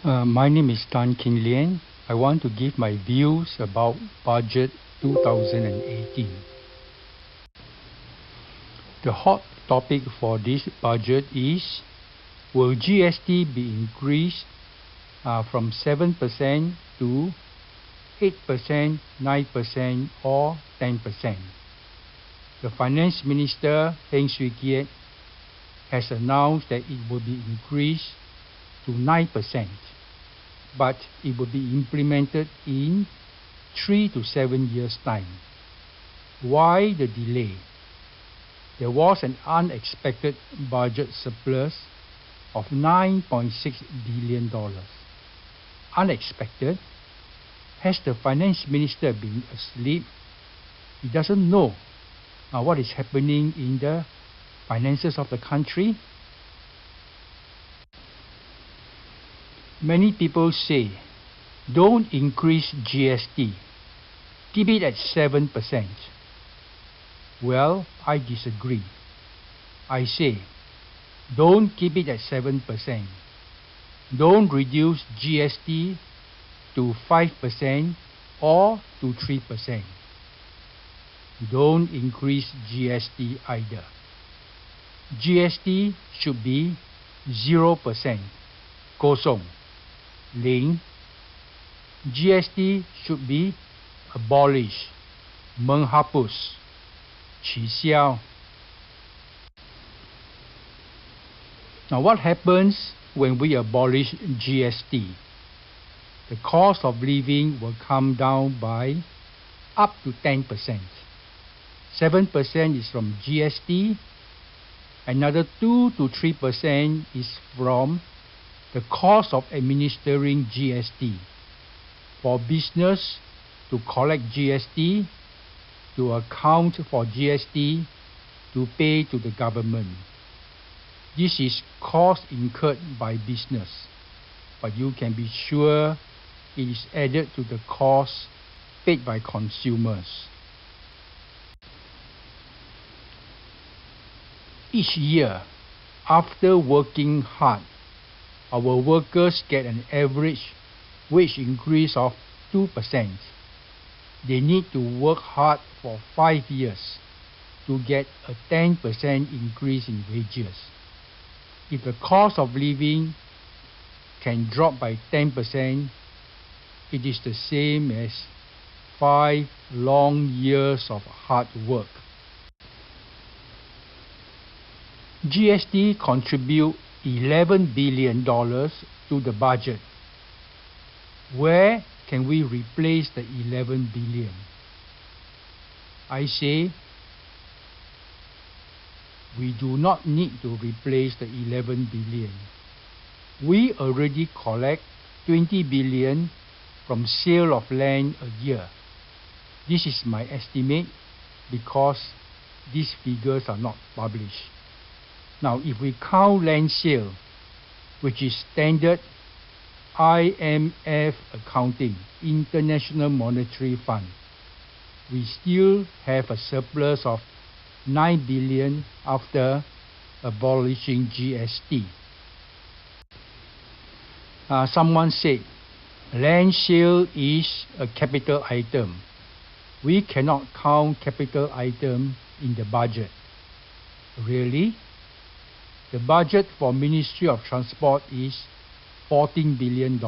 My name is Tan Kin Lian. I want to give my views about budget 2018. The hot topic for this budget is, will GST be increased from 7% to 8%, 9% or 10%? The Finance Minister Heng Swee Keat has announced that it will be increased to 9%, but it will be implemented in 3 to 7 years' time. Why the delay? There was an unexpected budget surplus of $9.6 billion. Unexpected? Has the Finance Minister been asleep? He doesn't know what is happening in the finances of the country? Many people say, don't increase GST, keep it at 7%. Well, I disagree. I say, don't keep it at 7%. Don't reduce GST to 5% or to 3%. Don't increase GST either. GST should be 0%. Kosong. Ling. GST should be abolish. Menghapus. 取消. Now what happens when we abolish GST? The cost of living will come down by up to 10%. 7% is from GST. Another 2 to 3% is from the cost of administering GST. For business to collect GST, to account for GST, to pay to the government. This is cost incurred by business, but you can be sure it is added to the cost paid by consumers. Each year, after working hard, our workers get an average wage increase of 2%. They need to work hard for 5 years to get a 10% increase in wages. If the cost of living can drop by 10%, it is the same as 5 long years of hard work. GST contributes $11 billion to the budget. Where can we replace the 11 billion? I say, we do not need to replace the 11 billion. We already collect 20 billion from sale of land a year. This is my estimate because these figures are not published. Now, if we count land sale, which is standard IMF accounting, International Monetary Fund, we still have a surplus of 9 billion after abolishing GST. Someone said, land sale is a capital item. We cannot count capital item in the budget. Really? The budget for Ministry of Transport is $14 billion.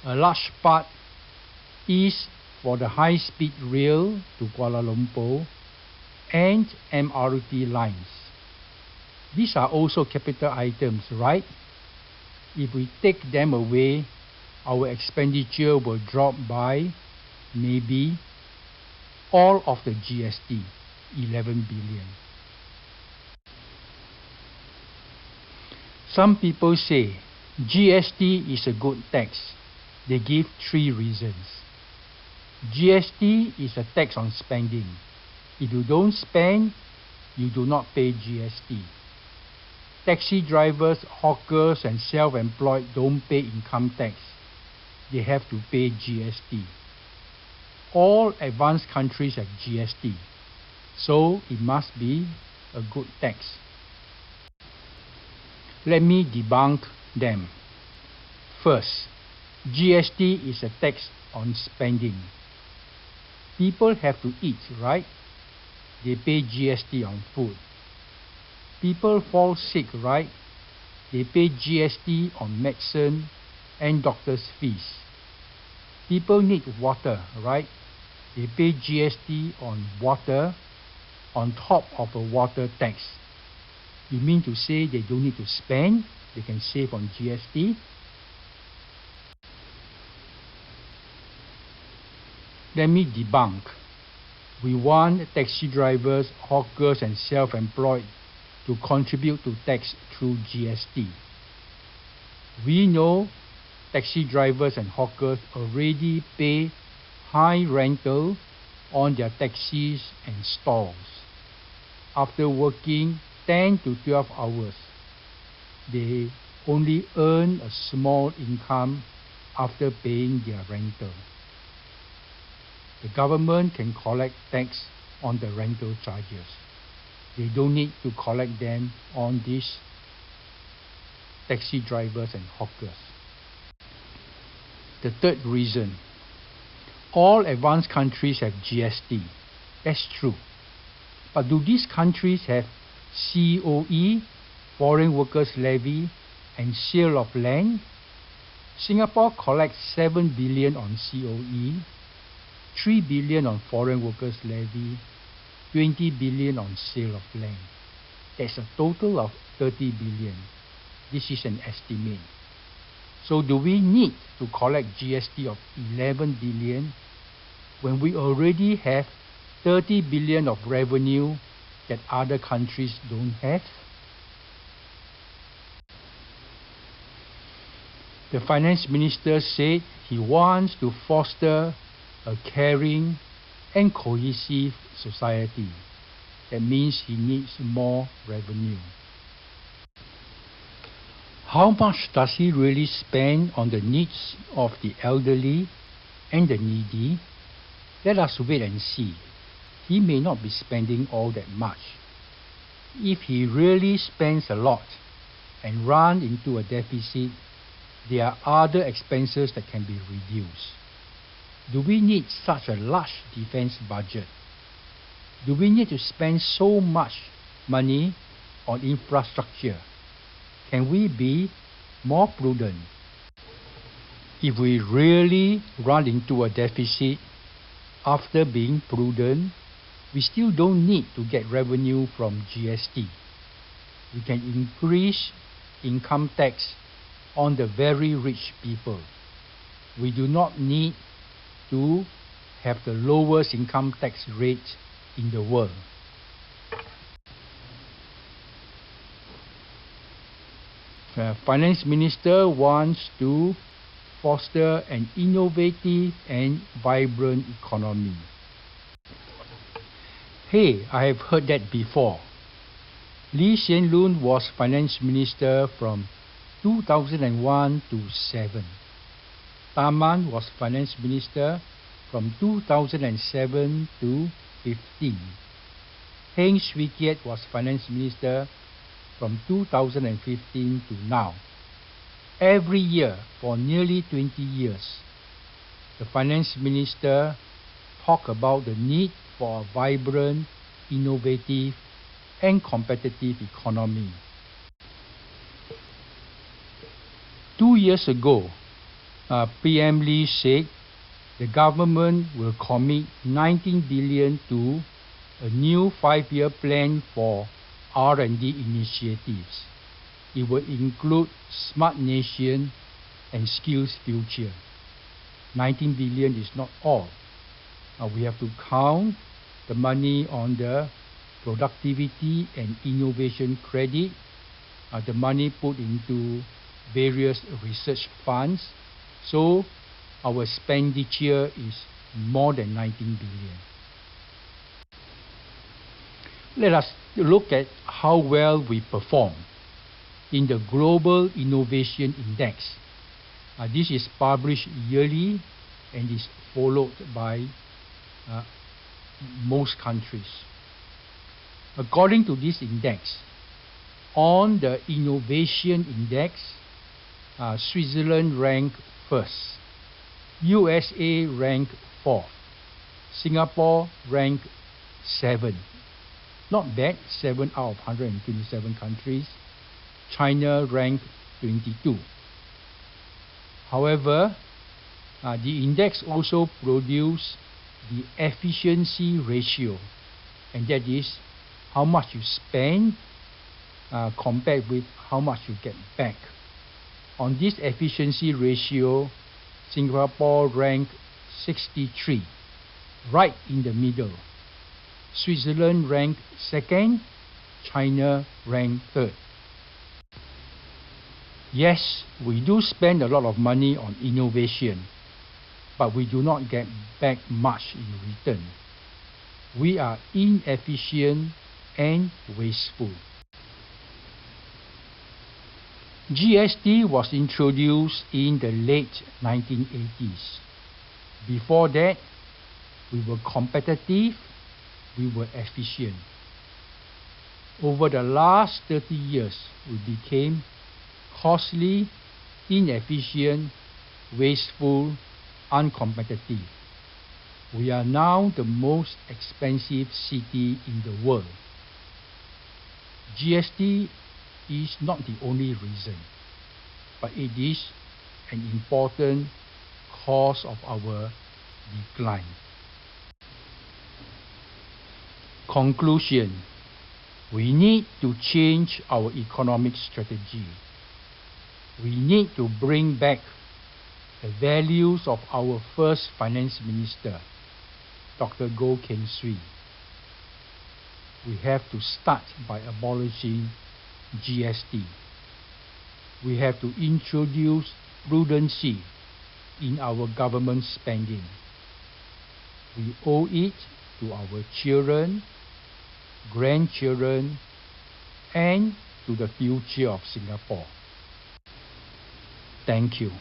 A large part is for the high-speed rail to Kuala Lumpur and MRT lines. These are also capital items, right? If we take them away, our expenditure will drop by maybe all of the GST, 11 billion. Some people say GST is a good tax. They give 3 reasons. GST is a tax on spending. If you don't spend, you do not pay GST. Taxi drivers, hawkers and self-employed don't pay income tax. They have to pay GST. All advanced countries have GST, so it must be a good tax. Let me debunk them. First, GST is a tax on spending. People have to eat, right? They pay GST on food. People fall sick, right? They pay GST on medicine and doctor's fees. People need water, right? They pay GST on water on top of a water tax. You mean to say they don't need to spend, they can save on GST? Let me debunk. We want taxi drivers, hawkers and self-employed to contribute to tax through GST. We know taxi drivers and hawkers already pay high rental on their taxis and stalls. After working 10 to 12 hours, they only earn a small income after paying their rental. The government can collect tax on the rental charges. They don't need to collect them on these taxi drivers and hawkers. The third reason, all advanced countries have GST. That's true. But do these countries have COE, Foreign Workers Levy, and sale of land? Singapore collects 7 billion on COE, 3 billion on Foreign Workers Levy, 20 billion on sale of land. That's a total of 30 billion. This is an estimate. So do we need to collect GST of 11 billion when we already have 30 billion of revenue that other countries don't have? The finance minister said he wants to foster a caring and cohesive society. That means he needs more revenue. How much does he really spend on the needs of the elderly and the needy? Let us wait and see. He may not be spending all that much. If he really spends a lot and runs into a deficit, there are other expenses that can be reduced. Do we need such a large defense budget? Do we need to spend so much money on infrastructure? Can we be more prudent? If we really run into a deficit after being prudent, we still don't need to get revenue from GST. We can increase income tax on the very rich people. We do not need to have the lowest income tax rate in the world. The finance minister wants to foster an innovative and vibrant economy. Hey, I have heard that before. Lee Hsien Loong was finance minister from 2001 to 7. Taman was finance minister from 2007 to 15. Heng Swee Keat was finance minister from 2015 to now. Every year for nearly 20 years, the finance minister talked about the need for a vibrant, innovative, and competitive economy. 2 years ago, PM Lee said the government will commit 19 billion to a new 5-year plan for R&D initiatives. It will include Smart Nation and Skills Future. 19 billion is not all. We have to count the money on the productivity and innovation credit, the money put into various research funds. So our expenditure is more than 19 billion. Let us look at how well we perform in the Global Innovation Index. This is published yearly and is followed by most countries. According to this index, on the Innovation Index, Switzerland ranked first, USA ranked fourth, Singapore ranked 7th. Not bad, 7 out of 127 countries. China ranked 22. However, the index also produced the efficiency ratio, and that is how much you spend compared with how much you get back. On this efficiency ratio, Singapore ranked 63, right in the middle. Switzerland ranked 2nd, China ranked 3rd. Yes, we do spend a lot of money on innovation, but we do not get back much in return. We are inefficient and wasteful. GST was introduced in the late 1980s. Before that, we were competitive, we were efficient. Over the last 30 years, we became costly, inefficient, wasteful, uncompetitive. We are now the most expensive city in the world. GST is not the only reason, but it is an important cause of our decline. Conclusion: we need to change our economic strategy. We need to bring back the values of our first finance minister, Dr. Goh Keng Swee. We have to start by abolishing GST. We have to introduce prudency in our government spending. We owe it to our children, grandchildren, and to the future of Singapore. Thank you.